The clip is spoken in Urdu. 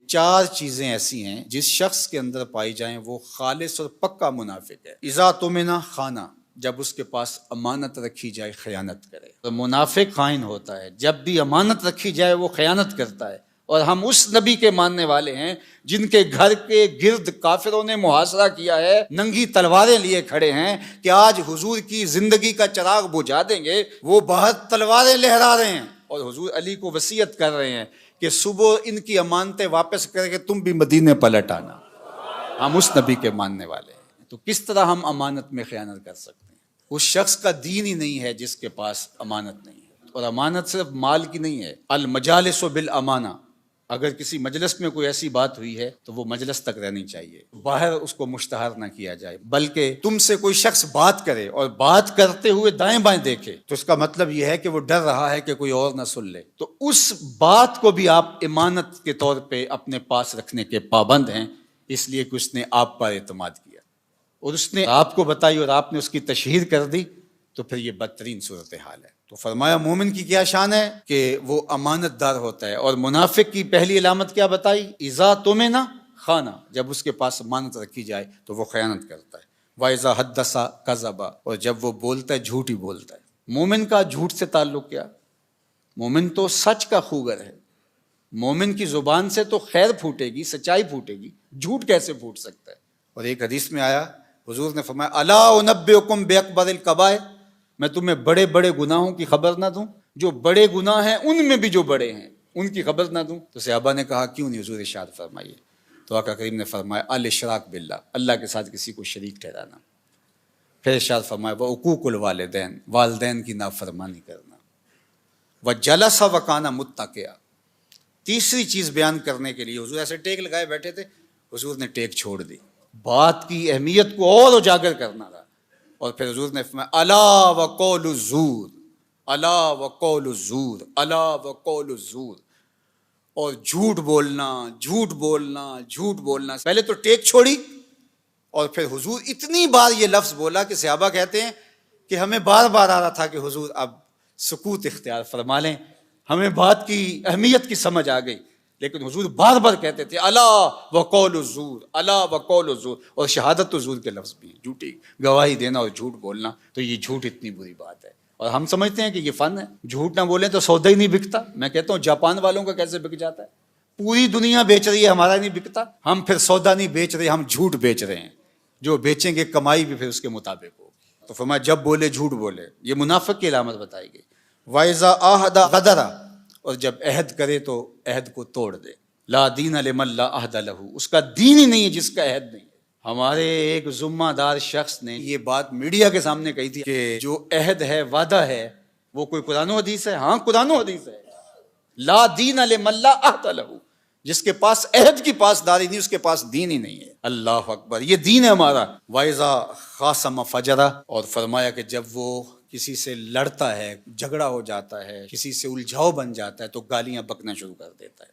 چار چیزیں ایسی ہیں جس شخص کے اندر پائی جائیں وہ خالص اور پکا منافق ہے۔ اذا تمنا خانہ، جب اس کے پاس امانت رکھی جائے خیانت کرے۔ تو منافق خائن ہوتا ہے، جب بھی امانت رکھی جائے وہ خیانت کرتا ہے۔ اور ہم اس نبی کے ماننے والے ہیں جن کے گھر کے گرد کافروں نے محاصرہ کیا ہے، ننگی تلواریں لیے کھڑے ہیں کہ آج حضور کی زندگی کا چراغ بجھا دیں گے۔ وہ باہر تلواریں لہرا رہے ہیں اور حضور علی کو وصیت کر رہے ہیں کہ صبح ان کی امانتیں واپس کر کے تم بھی مدینے پلٹ آنا۔ ہم اس نبی کے ماننے والے ہیں، تو کس طرح ہم امانت میں خیانت کر سکتے ہیں؟ اس شخص کا دین ہی نہیں ہے جس کے پاس امانت نہیں ہے۔ اور امانت صرف مال کی نہیں ہے، المجالس بالامانہ۔ اگر کسی مجلس میں کوئی ایسی بات ہوئی ہے تو وہ مجلس تک رہنی چاہیے، باہر اس کو مشتہر نہ کیا جائے، بلکہ تم سے کوئی شخص بات کرے اور بات کرتے ہوئے دائیں بائیں دیکھے تو اس کا مطلب یہ ہے کہ وہ ڈر رہا ہے کہ کوئی اور نہ سن لے، تو اس بات کو بھی آپ امانت کے طور پہ اپنے پاس رکھنے کے پابند ہیں، اس لیے کہ اس نے آپ پر اعتماد کیا اور اس نے آپ کو بتائی اور آپ نے اس کی تشہیر کر دی، تو پھر یہ بدترین صورتحال ہے۔ تو فرمایا مومن کی کیا شان ہے کہ وہ امانت دار ہوتا ہے۔ اور منافق کی پہلی علامت کیا بتائی؟ اذا تمنا خانہ، جب اس کے پاس امانت رکھی جائے تو وہ خیانت کرتا ہے۔ واذا حدث کذب، اور جب وہ بولتا ہے جھوٹ ہی بولتا ہے۔ مومن کا جھوٹ سے تعلق کیا؟ مومن تو سچ کا خوگر ہے، مومن کی زبان سے تو خیر پھوٹے گی، سچائی پھوٹے گی، جھوٹ کیسے پھوٹ سکتا ہے؟ اور ایک حدیث میں آیا، حضور نے فرمایا الا انبئکم باکبر الکبائر، میں تمہیں بڑے بڑے گناہوں کی خبر نہ دوں؟ جو بڑے گناہ ہیں ان میں بھی جو بڑے ہیں ان کی خبر نہ دوں؟ تو صحابہ نے کہا کیوں نہیں حضور، ارشاد فرمائیے۔ تو آقا کریم نے فرمایا الاشراک باللہ، اللہ کے ساتھ کسی کو شریک ٹھہرانا۔ پھر ارشاد فرمایا وعقوق الوالدین، والدین کی نافرمانی کرنا، وجلس وکانا متکئا۔ تیسری چیز بیان کرنے کے لیے حضور ایسے ٹیک لگائے بیٹھے تھے، حضور نے ٹیک چھوڑ دی، بات کی اہمیت کو اور اجاگر کرنا تھا۔ اور پھر حضور نے فرمایا الا وقول الزور، الا وقول الزور، الا وقول الزور، اور جھوٹ بولنا، جھوٹ بولنا، جھوٹ بولنا۔ پہلے تو ٹیک چھوڑی اور پھر حضور اتنی بار یہ لفظ بولا کہ صحابہ کہتے ہیں کہ ہمیں بار بار آ رہا تھا کہ حضور اب سکوت اختیار فرما لیں، ہمیں بات کی اہمیت کی سمجھ آ گئی، لیکن حضور بار بار کہتے تھے الا وقول الزور، الا وقول الزور۔ اور شہادت الزور کے لفظ بھی ہیں، جھوٹی گواہی دینا اور جھوٹ بولنا، تو یہ جھوٹ اتنی بری بات ہے۔ اور ہم سمجھتے ہیں کہ یہ فن ہے، جھوٹ نہ بولیں تو سودا ہی نہیں بکتا۔ میں کہتا ہوں جاپان والوں کا کیسے بک جاتا ہے؟ پوری دنیا بیچ رہی ہے، ہمارا نہیں بکتا۔ ہم پھر سودا نہیں بیچ رہے، ہم جھوٹ بیچ رہے ہیں، جو بیچیں گے کمائی بھی پھر اس کے مطابق ہو۔ تو فرمایا جب بولے جھوٹ بولے، یہ منافق کی علامت بتائی گئی۔ وَإِذَا عَاهَدَ غَدَرَ، اور جب عہد کرے تو عہد کو توڑ دے۔ لا دین لمن لا عہد لہ، اس کا دین ہی نہیں ہے جس کا عہد نہیں ہے۔ ہمارے ایک ذمہ دار شخص نے یہ بات میڈیا کے سامنے کہی تھی کہ جو عہد ہے، وعدہ ہے، وہ کوئی قرآن و حدیث ہے؟ ہاں قرآن و حدیث ہے۔ لا دین لمن لا عہد لہ، جس کے پاس عہد کی پاسداری نہیں، اس کے پاس دین ہی نہیں ہے۔ اللہ اکبر، یہ دین ہے ہمارا۔ وَإِذَا خَاصَمَ فَجَرَ، اور فرمایا کہ جب وہ کسی سے لڑتا ہے، جھگڑا ہو جاتا ہے، کسی سے الجھاؤ بن جاتا ہے تو گالیاں بکنا شروع کر دیتا ہے۔